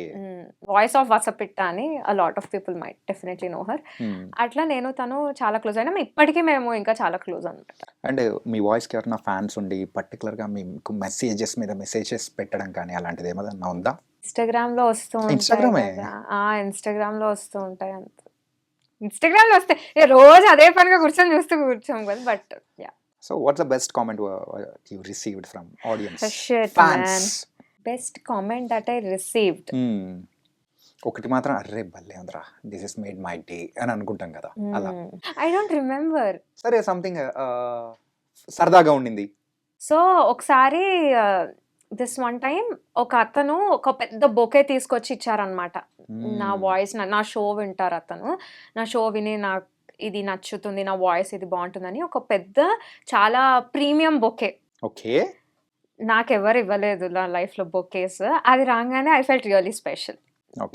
Speaker 3: వాయిస్ ఆఫ్ వసపిట్ట అని lot of people might definitely know her. అట్లా నేను తను చాలా క్లోజ్ అయినా ఇప్పటికీ మేము ఇంకా చాలా క్లోజ్ అనమాట.
Speaker 2: అండ్ మీ వాయిస్కి ఎవరైనా ఫ్యాన్స్ ఉండి పర్టికులర్గా మీకు మెసేజెస్ మీద మెసేజెస్ పెట్టడం కానీ అలాంటిది ఏమన్నా ఉందా?
Speaker 3: ఇన్స్టాగ్రామ్ లో వస్తూ ఉంటాయి
Speaker 2: ఇన్స్టాగ్రామే?
Speaker 3: కదా. ఇన్స్టాగ్రామ్ లో వస్తూ ఉంటాయి అంత. ఇన్స్టాగ్రామ్ లో వస్తాయి, రోజు అదే పనిగా కూర్చొని కూర్చోం కదా. But yeah,
Speaker 2: so what's the best comment you received from audience,
Speaker 3: shit
Speaker 2: fans?
Speaker 3: Man, best comment that I received.
Speaker 2: ఒకటి మాత్రం అర్రే భలే ఉందిరా, this is made my day అని అనుకుంటాం కదా అలా.
Speaker 3: I don't remember.
Speaker 2: సరే, సంథింగ్ సరదాగా ఉండింది.
Speaker 3: సో ఒకసారి దిస్ వన్ టైం ఒక అతను ఒక పెద్ద బొకే తీసుకొచ్చి ఇచ్చారనమాట. నా వాయిస్, నా షో వింటారు అతను, నా షో విని నాకు ఇది నచ్చుతుంది, నా వాయిస్ ఇది బాగుంటుందని ఒక పెద్ద చాలా ప్రీమియం బొకే.
Speaker 2: ఓకే.
Speaker 3: నాకెవరు ఇవ్వలేదు నా లైఫ్లో బొకేస్. అది రాగానే I felt really special.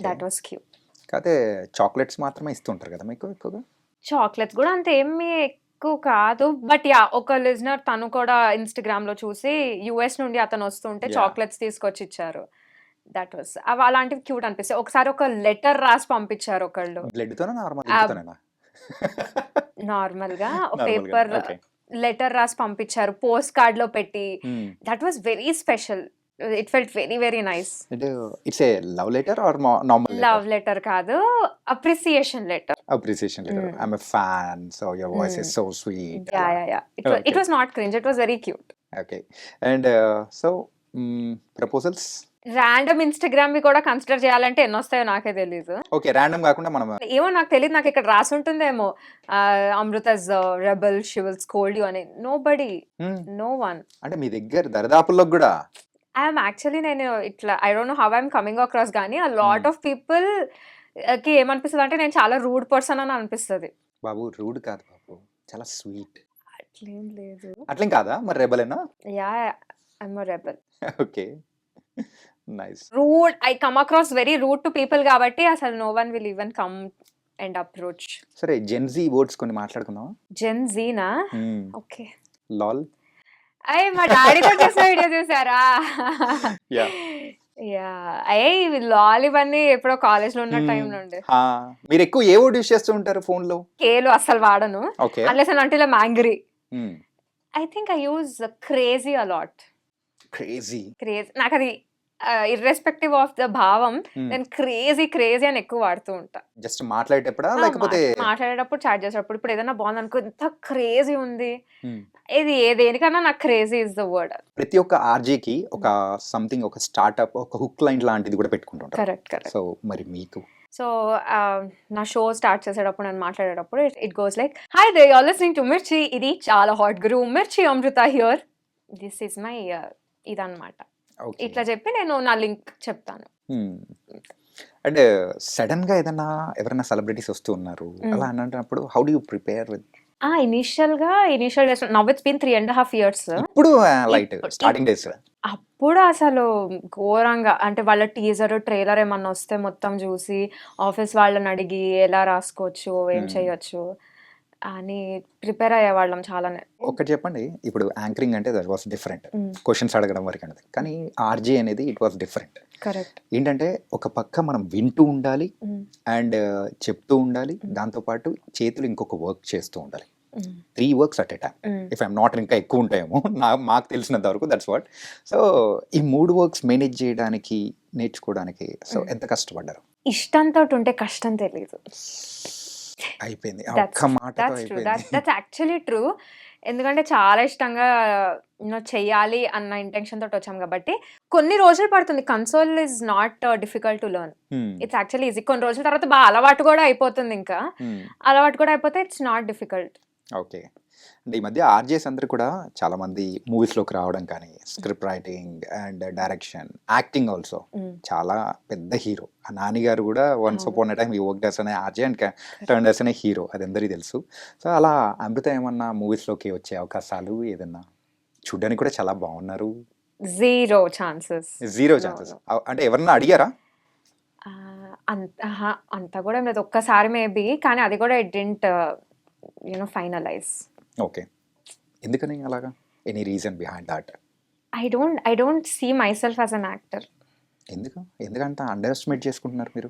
Speaker 3: That was cute.
Speaker 2: కాకపోతే చాక్లెట్స్ మాత్రమే ఇస్తుంటారు కదా మీకు ఎక్కువగా?
Speaker 3: చాక్లెట్స్ కూడా అంత ఏమీ ఎక్కువ కాదు. బట్ యా, ఒక లిజనర్ తను కూడా ఇన్స్టాగ్రామ్ లో చూసి యుఎస్ నుండి అతను వస్తుంటే
Speaker 2: Yeah.
Speaker 3: చాక్లెట్స్ తీసుకొచ్చి ఇచ్చారు. దట్ వాస్, అలాంటివి క్యూట్ అనిపిస్తాయి. ఒకసారి ఒక లెటర్ రాసి పంపించారు ఒకళ్ళు,
Speaker 2: బ్లడ్తోనా నార్మల్?
Speaker 3: నార్మల్ గా
Speaker 2: Normal గా,
Speaker 3: పేపర్
Speaker 2: okay.
Speaker 3: లెటర్ రాసి పంపించారు, పోస్ట్ కార్డ్ లో పెట్టి. That was very special. It felt very very nice.
Speaker 2: It's a love letter or normal
Speaker 3: love letter కాదు, appreciation letter.
Speaker 2: Appreciation letter. I'm a fan, so your voice is so sweet.
Speaker 3: Yeah. It was not cringe, it was very cute.
Speaker 2: Okay. And so proposals
Speaker 3: random Instagram we కూడా consider చేయాలంటే ఎన్ని వస్తాయో నాకే తెలీదు.
Speaker 2: Okay, random కాకుండా మనం
Speaker 3: ఏమో నాకు తెలియదు, నాకు ఇక్కడ రాసి ఉంటుందేమో Amrutha's rebel she will scold you అని. Nobody, no one.
Speaker 2: అంటే మీ దగ్గర దరిదాపుల్లో కూడా
Speaker 3: ఐఎమ్ యాక్చువల్లీ నేను ఇట్లా I don't know how I'm coming across, కానీ ఆ లాట్ ఆఫ్ పీపుల్ కి ఏమనిపిస్తుంది అంటే నేను చాలా రూడ్ పర్సన్ అని అనిపిస్తుంది.
Speaker 2: బాబు రూడ్ కాదు బాబు, చాలా స్వీట్.
Speaker 3: అట్లేం లేదు.
Speaker 2: అట్లేం కాదా మరి? రెబలేనా?
Speaker 3: Yeah, I'm a rebel.
Speaker 2: Okay, nice.
Speaker 3: Rude, I come across very rude to people కాబట్టి అసలు no one will even come and approach.
Speaker 2: సరే, జెన్జీ వర్డ్స్ కొన్ని మాట్లాడుకుందాం.
Speaker 3: జెన్ జీనా? ఓకే.
Speaker 2: లాల్.
Speaker 3: అయ్యి మా డాడీతో చేసిన వీడియో చూసారా?
Speaker 2: యా.
Speaker 3: యా, అయ్యి లాల్ ఇవన్నీ ఎప్పుడో కాలేజ్ లో ఉన్న టైం నుండి.
Speaker 2: మీరు ఎక్కువ ఏ వర్డ్ యూస్ చేస్తూ ఉంటారు ఫోన్ లో?
Speaker 3: కేలు అస్సలు వాడను,
Speaker 2: okay.
Speaker 3: Unless and until I'm angry. I think I use crazy a lot.
Speaker 2: Crazy.
Speaker 3: నాకు అది ఇర్రెస్పెక్టివ్ ఆఫ్ ద భావం, నేను క్రేజీ అని ఎక్కువ వాడుతూ ఉంటా.
Speaker 2: జస్ట్ మాట్లాడేటప్పుడా లేకపోతే
Speaker 3: మాట్లాడేటప్పుడు, చాట్ చేసేటప్పుడు. ఇప్పుడు ఏదైనా బాగుంది అనుకో, ఇంత క్రేజీ ఉంది, ఇది దేనికన్నా నాకు క్రేజీ ఇస్ ద వర్డ్.
Speaker 2: ప్రతి ఒక్క ఆర్జేకి ఒక సంథింగ్, ఒక స్టార్ట్అప్, ఒక హుక్ లైన్ లాంటిది కూడా పెట్టుకుంటుంటారు.
Speaker 3: కరెక్ట్.
Speaker 2: సో మరి మీకు?
Speaker 3: సో నా షో స్టార్ట్ చేసేటప్పుడు, నేను మాట్లాడేటప్పుడు it goes like, hi they are listening to Mirchi, ఇది చాలా హాట్ గురు, Mirchi Amrutha here, this is my ఇదన్నమాట. ఇట్లా చెప్పి నేను నా లింక్ చెప్తాను.
Speaker 2: అండ్ సడన్ గా ఎవరైనా సెలబ్రిటీస్ వస్తూ ఉన్నారు అలా అన్నప్పుడు, how do you prepare with?
Speaker 3: Initial days, now it's been 3.5 years.
Speaker 2: ఇప్పుడు లైట్ స్టార్టింగ్ డేస్
Speaker 3: అప్పుడు అసలు ఘోరంగా, అంటే వాళ్ళ టీజర్ ట్రైలర్ ఏమన్నా వస్తే మొత్తం చూసి ఆఫీస్ వాళ్ళని అడిగి ఎలా రాసుకోవచ్చు, ఏం చేయొచ్చు అని ప్రిపేర్ అయ్యేవాళ్ళం చాలానే.
Speaker 2: ఒకటి చెప్పండి, ఇప్పుడు యాంకరింగ్ అంటే దట్ వాస్ డిఫరెంట్, క్వశ్చన్స్ అడగడం వరకు అనేది. కానీ ఆర్జే అనేది ఇట్ వాస్ డిఫరెంట్.
Speaker 3: కరెక్ట్.
Speaker 2: ఏంటంటే ఒక పక్క మనం వింటూ ఉండాలి అండ్ చెప్తూ ఉండాలి, దాంతోపాటు చేతులు ఇంకొక వర్క్ చేస్తూ ఉండాలి. 3 works at a time. If I'm not, ఇంకా ఎక్కువ ఉంటాయేమో మాకు తెలిసినంత వరకు. That's what. సో ఈ 3 works మేనేజ్ చేయడానికి, నేర్చుకోవడానికి సో ఎంత కష్టపడ్డారు?
Speaker 3: ఇష్టంతో ఉంటే కష్టం తెలీదు.
Speaker 2: అయిపోయింది ఒక్క మాటతో అయిపోయింది.
Speaker 3: That's actually true. ఎందుకంటే చాలా ఇష్టంగా చెయ్యాలి అన్న ఇంటెన్షన్ తోటి వచ్చాం కాబట్టి కొన్ని రోజులు పడుతుంది. Console is not difficult to learn, it's actually easy. కొన్ని రోజుల తర్వాత బాగా అలవాటు కూడా అయిపోతుంది. ఇంకా అలవాటు కూడా అయిపోతే ఇట్స్ నాట్ డిఫికల్ట్.
Speaker 2: ఓకే. అంటే ఈ మధ్య ఆర్జేస్ అందరూ కూడా చాలా మంది మూవీస్లోకి రావడం కానీ, script writing and direction, acting also చాలా పెద్ద హీరో. ఆ నాని గారు కూడా వన్స్ అపాన్ ఎ టైమ్ ఈ వర్క్ డస్ అనే ఆర్జే అండ్ టర్న్ డస్ అనే హీరో, అది అందరికీ తెలుసు. సో అలా అమృత ఏమన్నా మూవీస్లోకి వచ్చే అవకాశాలు ఏదన్నా? చూడడానికి కూడా చాలా బాగున్నారు.
Speaker 3: Zero chances.
Speaker 2: అంటే ఎవరన్నా అడిగారా?
Speaker 3: అంత కూడా ఏం లేదు, ఒక్కసారి మేబీ, కానీ అది కూడా ఇట్ డిడ్ంట్ ఫైనలైజ్.
Speaker 2: ఓకే. ఎందుకని అలాగా? Any reason behind that?
Speaker 3: I don't see myself as an actor.
Speaker 2: ఎందుకంత అండర్ ఎస్టిమేట్ చేసుకుంటున్నారు మీరు?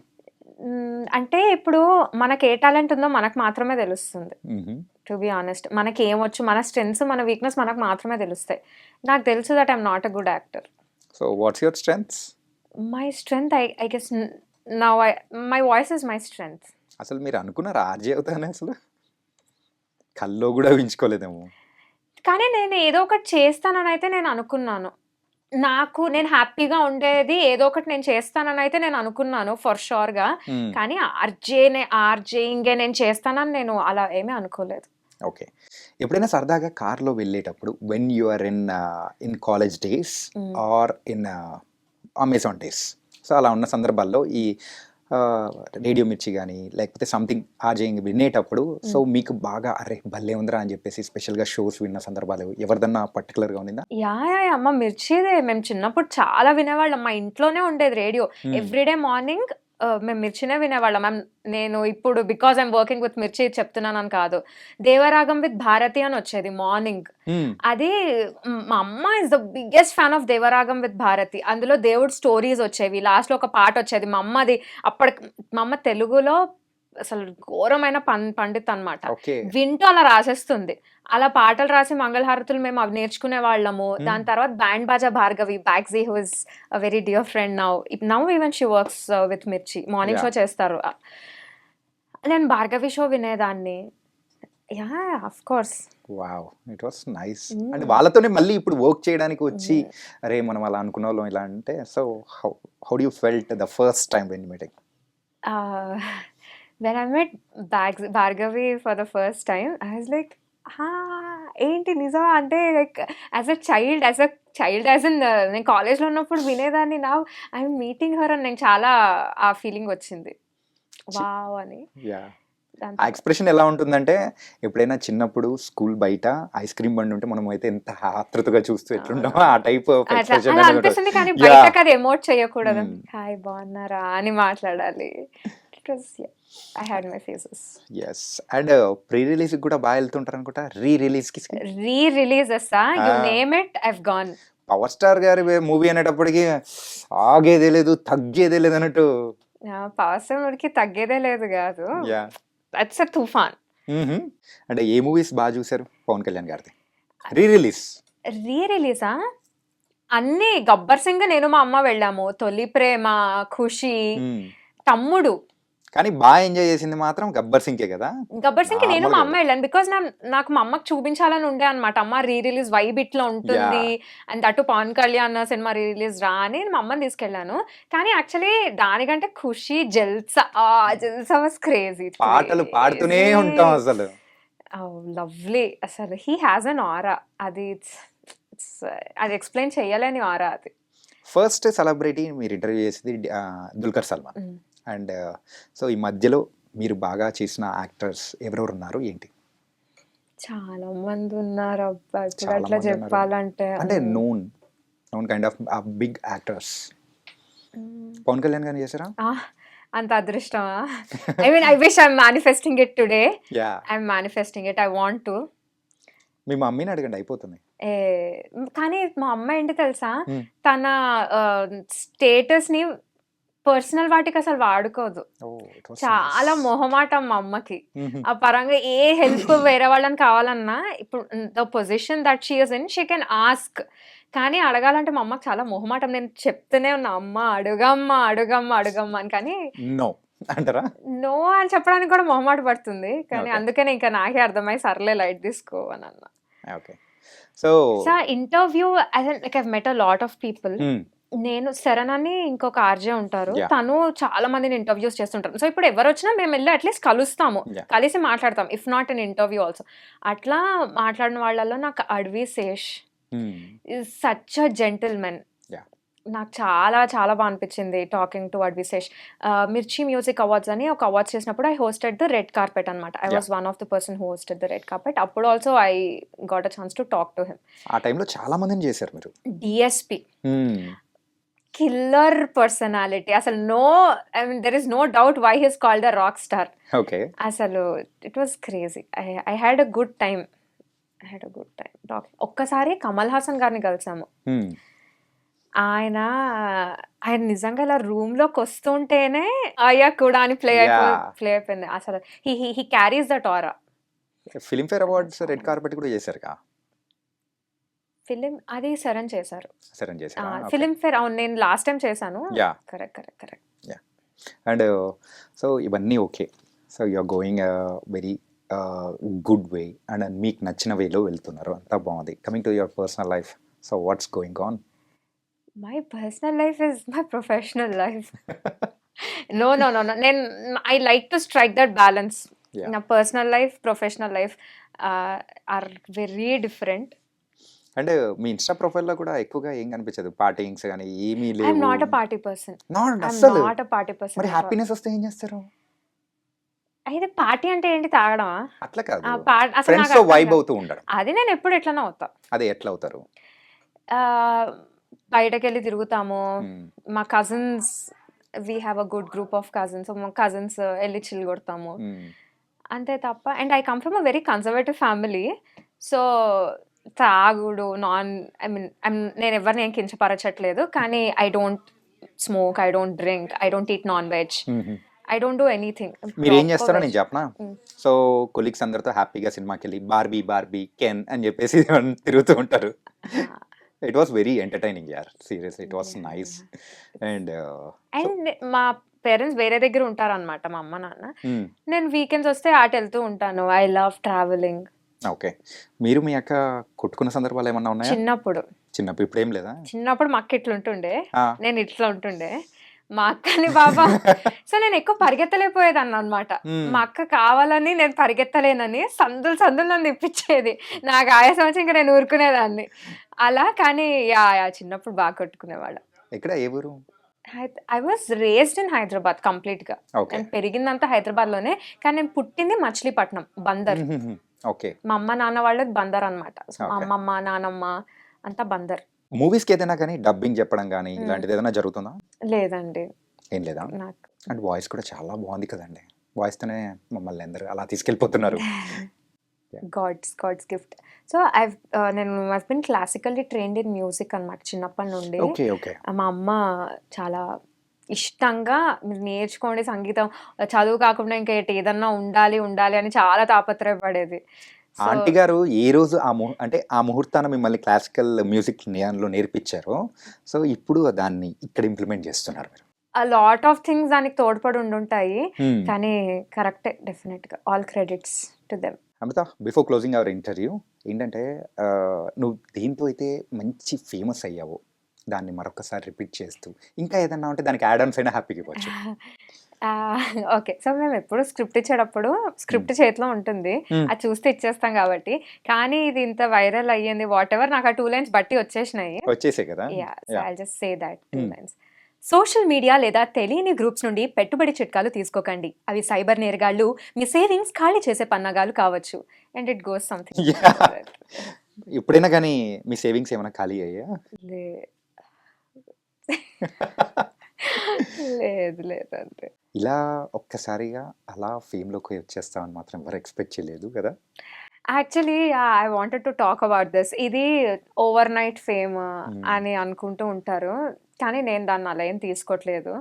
Speaker 3: అంటే ఇప్పుడు మనకి ఏ టాలెంట్ ఉందో మనకు మాత్రమే తెలుస్తుంది.
Speaker 2: మ్హూ.
Speaker 3: టు బి ఆనెస్ట్ మనకి ఏమొచ్చు, మన స్ట్రెంగ్స్, మన వీక్నెస్ మనకు మాత్రమే తెలుస్తాయి. నాకు తెలుసు that I'm not a good actor.
Speaker 2: So what's your strengths?
Speaker 3: My strength I guess now my voice is my strength.
Speaker 2: అసలు మీరు అనుకున్నారా ఆర్జే అవుతానే? అసలు కల్లో కూడా ఊహించుకోలేదేమో.
Speaker 3: కానీ నేను ఏదో ఒకటి చేస్తానని అయితే నేను అనుకున్నాను. నేను హ్యాపీగా ఉండేది ఏదో ఒకటి నేను చేస్తానని అయితే నేను అనుకున్నాను ఫర్ షూర్‌గా.
Speaker 2: మ్మ్.
Speaker 3: కానీ ఆర్జేయింగే నేను చేస్తానని నేను అలా ఏమీ అనుకోలేదు.
Speaker 2: ఓకే. ఎప్పుడైనా సరదాగా కార్లో వెళ్ళేటప్పుడు when you are in college days
Speaker 3: hmm.
Speaker 2: Or in Amazon days, so అలా ఉన్న సందర్భాల్లో ఈ రేడియో మిర్చి కానీ లేకపోతే సంథింగ్ ఆర్జేయింగ్ వినేటప్పుడు సో మీకు బాగా అరే భలే ఉందిరా అని చెప్పేసి స్పెషల్గా షోస్ విన్న సందర్భాలు ఎవరిదన్నా పర్టికులర్గా ఉండిందా?
Speaker 3: యాహ్! అమ్మ మిర్చిదే మేము చిన్నప్పుడు చాలా వినేవాళ్ళం. మా ఇంట్లోనే ఉండేది రేడియో. ఎవ్రీడే మార్నింగ్ మేము మిర్చినే వినేవాళ్ళం. నేను ఇప్పుడు బికాజ్ ఐఎమ్ వర్కింగ్ విత్ మిర్చి చెప్తున్నానని కాదు. దేవరాగం విత్ భారతి అని వచ్చేది మార్నింగ్. అది మా అమ్మ is the biggest fan of Devaragam with Bharathi. అందులో దేవుడి స్టోరీస్ వచ్చేవి. లాస్ట్‌లో ఒక పాట వచ్చేది. మా అమ్మ తెలుగులో అసలు ఘోరమైన పండిత్ అన్నమాట.
Speaker 2: ఓకే.
Speaker 3: వింటూ అలా రాసేస్తుంది. అలా పాటలు రాసి మంగళహారతులు మేము అవి నేర్చుకునే వాళ్ళము. దాని తర్వాత బ్యాండ్ బాజా భార్గవి బ్యాగ్జీ who is a very dear friend now even she works with Mirchi. Morning show చేస్తారు. నేను భార్గవి షో వినేదాన్ని. Yeah! Of course.
Speaker 2: Wow, it was nice. అంటే వాళ్ళతోనే మళ్ళీ ఇప్పుడు వర్క్ చేయడానికి వచ్చి అరే మనం అలా అనుకున్న వాళ్ళం ఇలా అంటే, so how do you felt the first time when you meeting?
Speaker 3: When I met Bhargavi for the first time, I was like, ఏంటి నిజమా? అంటే like as a child as in నేను కాలేజ్లో ఉన్నప్పుడు వినేదాన్ని. నౌ ఐఎమ్ మీటింగ్ హర్ అని నేను చాలా ఆ ఫీలింగ్ వచ్చింది. వావ్ అని.
Speaker 2: యా, ఆ ఎక్స్ప్రెషన్ ఎలా ఉంటుందంటే ఎప్పుడైనా చిన్నప్పుడు స్కూల్ బయట ఐస్ క్రీమ్ బండి ఉంటే మనం అయితే ఎంత ఆతృతగా చూస్తూ ఎట్లుంటామో ఆ టైప్ ఆఫ్
Speaker 3: అట్లా
Speaker 2: ఎక్స్ప్రెషన్
Speaker 3: అలా అనిపిస్తుంది. కానీ బయటకు అది ఎమోట్ చేయకూడదు. హాయ్ బాగున్నారా అని మాట్లాడాలి. It was I had my phases.
Speaker 2: Yes. And pre release కూడా బాగా వెళ్తుంటారు అనుకుంటా. Re
Speaker 3: releases you name it I've gone.
Speaker 2: Power star గారి మూవీ అనేటప్పటికి ఆగేదే లేదు తగ్గేదే లేదు అన్నట్టు.
Speaker 3: పవర్ స్టార్ కి తగ్గేదే లేదు కాదు.
Speaker 2: యా,
Speaker 3: దట్స్ అ తుఫాన్.
Speaker 2: అంటే ఏ మూవీస్ బాగా చూసారు పవన్ కళ్యాణ్ గారిది రీ
Speaker 3: రిలీజా? అన్ని. గబ్బర్ సింగ్ నేను మా అమ్మ వెళ్ళాము. తొలి ప్రేమ, ఖుషి, తమ్ముడు.
Speaker 2: కానీ బాగా ఎంజాయ్ చేసింది మాత్రం గబ్బర్ సింగే కదా.
Speaker 3: గబ్బర్ సింగ్ నేను మా అమ్మ వెళ్ళాను. బికాస్ నాకు మా అమ్మకి చూపించాలని ఉండే అనమాట. అమ్మ రిలీజ్ వైబ్ ఇట్లా ఉంటుంది అండ్ అటు పవన్ కళ్యాణ్ సినిమా రిలీజ్ రా అని మా అమ్మని తీసుకెళ్ళాను. కానీ యాక్చువల్లీ దానికంటే ఖుషి, జల్సా వాస్ క్రేజీ.
Speaker 2: పాటలు పాడుతూనే ఉంటాం అసలు.
Speaker 3: లవ్లీ. అసలు హీ హ్యాస్ అన్ ఆరా. అది ఎక్స్ప్లెయిన్ చేయలేని ఆరా అది.
Speaker 2: ఫస్ట్ సెలబ్రిటీ మీరు ఇంటర్వ్యూ చేసేది దుల్కర్ సల్మాన్. అండ్ సో ఈ మధ్యలో మీరు బాగా చేసిన యాక్టర్స్ ఎవరెవరు ఉన్నారు ఏంటి?
Speaker 3: చాలా మంది ఉన్నారు అబ్బా. ఇప్పుడు
Speaker 2: చాలా
Speaker 3: అట్లా
Speaker 2: మంది ఉన్నారు.
Speaker 3: చెప్పాలంటే
Speaker 2: అంటే known kind of big actors. Pawan Kalyan గారిని చేశారా?
Speaker 3: అంత అదృష్టమా? I wish I'm manifesting it today.
Speaker 2: Yeah,
Speaker 3: I'm manifesting it. I want to.
Speaker 2: మీ మమ్మీని అడగండి అయిపోతుంది.
Speaker 3: కానీ మా అమ్మ ఏంటి తెలుసా, తన స్టేటస్ ని పర్సనల్ వాటికి అసలు వాడుకోదు. చాలా మొహమాటం మా అమ్మకి. ఆ పరంగా ఏ హెల్ప్ వేరే వాళ్ళని కావాలన్నా ఇప్పుడు the position that she is in she can ask. కానీ అడగాలంటే మా అమ్మకి చాలా మొహమాటం. నేను చెప్తూనే ఉన్నా అమ్మ అడుగమ్మా అని. కానీ
Speaker 2: నో అంటారా?
Speaker 3: నో అని చెప్పడానికి కూడా మొహమాట పడుతుంది. కానీ అందుకనే ఇంకా నాకే అర్థమై సర్లే లైట్ తీసుకో అని అన్న.
Speaker 2: Okay. So
Speaker 3: interview like I've met a lot of people. నేను శరణ్ అని ఇంకొక ఆర్జే ఉంటారు. తను చాలా మందిని ఇంటర్వ్యూస్ చేస్తుంటారు. సో ఇప్పుడు ఎవరు వచ్చినా మేము వెళ్ళి అట్లీస్ట్ కలుస్తాము, కలిసి మాట్లాడతాం. If not in interview also. అట్లా మాట్లాడిన వాళ్ళలో నాకు Adivi Sesh is such a gentleman. నాకు చాలా చాలా బాగా అనిపించింది టాకింగ్ టు అడవి శేష్. మిర్చి మ్యూజిక్ అవార్డ్స్ అని ఒక అవార్డ్స్ చేసినప్పుడు I hosted the red carpet అనమాట. I was one of the person who hosted the red carpet. అప్పుడు also I got a chance to talk to him.
Speaker 2: ఆ టైంలో చాలా మందిని చేశారు మీరు.
Speaker 3: DSP killer personality. అసలు there is no doubt why he's called a rock star.
Speaker 2: Okay.
Speaker 3: అసలు it was crazy. I had a good time talking. ఒక్కసారి కమల్ హాసన్ గారిని కలిసాము. ఆయన ఆయన నిజంగా ఇలా రూమ్‌లోకి వస్తుంటేనే అయ్యా కూడా అని
Speaker 2: Yeah.
Speaker 3: ప్లే అయిపోయింది. అసలు he carries that aura.
Speaker 2: Filmfare awards red carpet కూడా చేశారుగా.
Speaker 3: ఫిల్మ్ అది సరణ్ చేశారు.
Speaker 2: సరే చేశారా? ఓకే.
Speaker 3: ఫిల్మ్‌ఫేర్ అవును. నేను లాస్ట్ టైమ్ చేశాను.
Speaker 2: యాహ్!
Speaker 3: కరెక్ట్.
Speaker 2: అండ్ సో ఇవన్నీ okay. So you are going very good way and మీకు నచ్చిన వేలో వెళ్తున్నారు. అంతా బాగుంది. Coming to your personal life. So what's going on?
Speaker 3: My personal life is my professional life. No. నేను I like to strike that balance.
Speaker 2: Yeah.
Speaker 3: నా personal life, professional life are very different.
Speaker 2: And మీ Insta ప్రొఫైల్‌లో కూడా ఎక్కువగా ఏం కనిపించదు. పార్టీయింగ్స్ గాని ఏమీ
Speaker 3: ఐఎమ్
Speaker 2: లేవు.
Speaker 3: Not a party person.
Speaker 2: Not అస్సలు.
Speaker 3: Not a party person.
Speaker 2: మరి హ్యాపీనెస్ వస్తే ఏం చేస్తారు?
Speaker 3: అయితే పార్టీ అంటే ఏంటి, తాగడమా?
Speaker 2: అట్లా కాదు.
Speaker 3: అసలు
Speaker 2: ఫ్రెండ్స్
Speaker 3: నాకు
Speaker 2: తో
Speaker 3: అర్థం
Speaker 2: వైబ్
Speaker 3: కాదు.
Speaker 2: అవుతూ ఉండడం.
Speaker 3: అది నేను ఎప్పుడు ఎట్లనో అవుతా.
Speaker 2: అదే ఎట్లా అవుతారు?
Speaker 3: బయటకెళ్ళి తిరుగుతాము.
Speaker 2: మ్మ్.
Speaker 3: మా cousins, we have a good group of cousins. మా కజిన్స్ వెళ్ళి చిల్ కొడతాము
Speaker 2: మ్మ్.
Speaker 3: అంతే తప్ప. And I come from a very conservative family. So తాగుడు నేను ఎవరిని ఏం కించపరచట్లేదు. కానీ I don't smoke, I don't drink, I don't eat non veg,
Speaker 2: mm.
Speaker 3: I don't do anything.
Speaker 2: మీరు ఏం చేస్తారో నేను చెప్పనా?
Speaker 3: మ్మ్.
Speaker 2: సో కొలీగ్స్ అందరితో హ్యాపీగా సినిమాకి వెళ్ళి బార్బీ కెన్ అని చెప్పేసి తిరుగుతూ ఉంటారు. ఇట్ వాస్ వెరీ ఎంటర్టైనింగ్ యార్. Serious it was nice. And
Speaker 3: and మా పేరెంట్స్ వేరే దగ్గర ఉంటారన్నమాట, మా అమ్మ నాన్న. నేను వీకెండ్స్ వస్తే అటు వెళ్తూ ఉంటాను. I love travelling.
Speaker 2: ఓకే. మీరు మీ అక్క కొట్టుకున్న సందర్భాలు ఏమన్నా ఉన్నాయా?
Speaker 3: చిన్నప్పుడు
Speaker 2: ఇప్పుడు ఏం లేదా?
Speaker 3: చిన్నప్పుడు మా అక్క ఇట్లా ఉంటుండే,
Speaker 2: ఆ.
Speaker 3: నేను ఇట్లా ఉంటుండే. మా అక్కని బాబా సో నేను ఎక్కువ పరిగెత్తలేకపోయేదాన్ని అనమాట.
Speaker 2: మ్మ్.
Speaker 3: మా అక్క కావాలని నేను పరిగెత్తలేనని సందులు నన్ను ఇప్పించేది. నాకు ఆయాసం వచ్చి ఇంకా నేను ఊరుకునేదాన్ని అలా. కానీ చిన్నప్పుడు బాగా కొట్టుకునేవాళ్ళం.
Speaker 2: ఎక్కడ, ఏ ఊరు?
Speaker 3: I was raised in Hyderabad complete గా.
Speaker 2: ఓకే.
Speaker 3: నేను పెరిగిందంతా హైదరాబాద్ లోనే, కానీ నేను పుట్టింది మచిలీపట్నం, బందర్.
Speaker 2: ఓకే.
Speaker 3: మా అమ్మ నాన్న వాళ్ళది బందర్ అనమాట. మా
Speaker 2: Okay.
Speaker 3: అమ్మమ్మ నానమ్మ అంతా బందర్.
Speaker 2: మూవీస్కి ఏదైనా కానీ డబ్బింగ్ చెప్పడం కానీ ఇలాంటిది ఏదైనా జరుగుతుందా?
Speaker 3: లేదండి
Speaker 2: ఏం లేదా?
Speaker 3: నాకు.
Speaker 2: అండ్ వాయిస్ కూడా చాలా బాగుంది కదండి. వాయిస్తోనే మమ్మల్ని అందరూ అలా తీసుకెళ్ళిపోతున్నారు.
Speaker 3: God's gift. సో నేను been classically trained in music అనమాట చిన్నప్పటి నుండి.
Speaker 2: ఓకే. ఓకే.
Speaker 3: మా అమ్మ చాలా ఇష్టంగా మీరు నేర్చుకోండి సంగీతం, చదువు కాకుండా ఇంకా ఏదన్నా ఉండాలి అని చాలా తాపత్రయపడేది.
Speaker 2: ఆంటీ గారు ఏ రోజు అంటే ఆ ముహూర్తాన మిమ్మల్ని క్లాసికల్ మ్యూజిక్ లో నేర్పించారో, సో ఇప్పుడు దాన్ని ఇక్కడ ఇంప్లిమెంట్ చేస్తున్నారు మీరు.
Speaker 3: ఆ లాట్ ఆఫ్ థింగ్స్ దానికి తోడ్పడి ఉండుంటాయి.
Speaker 2: Hmm.
Speaker 3: కానీ కరెక్టే, డెఫినెట్ గా all credits to them.
Speaker 2: Amitha, before closing our interview ఏంటంటే నువ్వు దేంతో అయితే మంచి ఫేమస్ అయ్యావో దాన్ని మరొకసారి రిపీట్ చేస్తూ ఇంకా ఏదన్నా ఉంటే దానికి యాడ్ ఆన్స్ అయినా హ్యాపీగా ఇవ్వచ్చు.
Speaker 3: ఓకే. సో మేము ఎప్పుడు స్క్రిప్ట్ ఇచ్చేటప్పుడు స్క్రిప్ట్ చేతిలో ఉంటుంది, అది చూస్తే ఇచ్చేస్తాం కాబట్టి. కానీ ఇది ఇంత వైరల్ అయ్యింది వాట్ ఎవర్, నాకు ఆ 2 లైన్స్ బట్టి వచ్చేసినాయి.
Speaker 2: వచ్చేసే కదా.
Speaker 3: I just say that 2 lines. Social media లేదా తెలియని గ్రూప్స్ నుండి పెట్టుబడి చిట్కాలు తీసుకోకండి. అవి సైబర్ నేరగాళ్ళు మీ సేవింగ్స్ ఖాళీ చేసే పన్నాగాలు కావచ్చు. And it goes something.
Speaker 2: ఎప్పుడైనా కానీ మీ సేవింగ్స్ ఏమైనా ఖాళీ అయ్యా?
Speaker 3: లేదు అంతే.
Speaker 2: ఇలా ఒక్కసారిగా అలా ఫేమ్లోకి వచ్చేస్తామని మాత్రం ఎవరు ఎక్స్పెక్ట్ చేయలేదు కదా.
Speaker 3: Actually I wanted to talk about this. ఇది ఓవర్ నైట్ ఫేమ్ అని అనుకుంటూ ఉంటారు, కానీ నేను దాన్ని అలా ఏం తీసుకోవట్లేదు.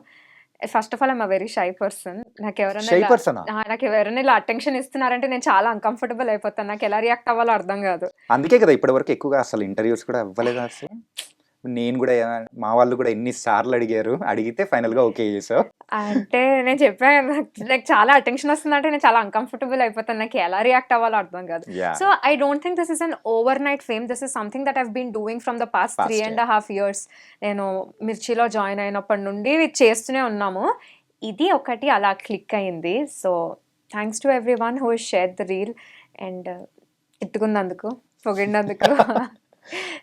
Speaker 3: First of all I'm a very shy person. నాకు ఎవరైనా ఇలా అటెన్షన్ ఇస్తున్నారంటే నేను చాలా అన్కంఫర్టబుల్ అయిపోతాను. నాకు ఎలా రియాక్ట్ అవ్వాలో అర్థం కాదు.
Speaker 2: అందుకే కదా ఇప్పటివరకు ఎక్కువగా అసలు ఇంటర్వ్యూస్ కూడా ఇవ్వలేదు. అసలు నేను కూడా మా వాళ్ళు కూడా ఎన్నిసార్లు అడిగితే ఫైనల్ గా ఓకే చేసావు.
Speaker 3: అంటే నేను చెప్పాను, నాకు చాలా అటెన్షన్ వస్తుందంటే నేను చాలా అన్కంఫర్టబుల్ అయిపోతాను. నాకు ఎలా రియాక్ట్ అవ్వాలో అర్థం కాదు. So I don't think this is an overnight fame. This is something that I've been doing from the past 3.5 years. నేను మిర్చిలో జాయిన్ అయినప్పటి నుండి చేస్తూనే ఉన్నాము. ఇది ఒకటి అలా క్లిక్ అయింది. So thanks to everyone who share the reel and తిట్టుకున్నందుకు, పొగిడినందుకు.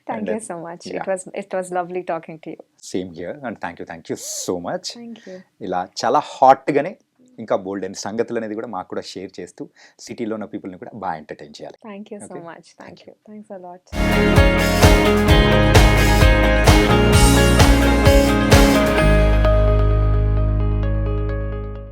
Speaker 3: Thank you so much. It was lovely talking to you.
Speaker 2: Same here and thank you so much.
Speaker 3: Thank you.
Speaker 2: ఇలా చాలా హాట్ గానే ఇంకా బోల్డ్ అయిన సంగతులు అనేది కూడా మాకు కూడా షేర్ చేస్తూ సిటీలో ఉన్న పీపుల్ని కూడా బాగా ఎంటర్టైన్ చేయాలి.
Speaker 3: Thank you so
Speaker 2: Okay.
Speaker 3: much.
Speaker 2: Thank you.
Speaker 3: Thanks a lot.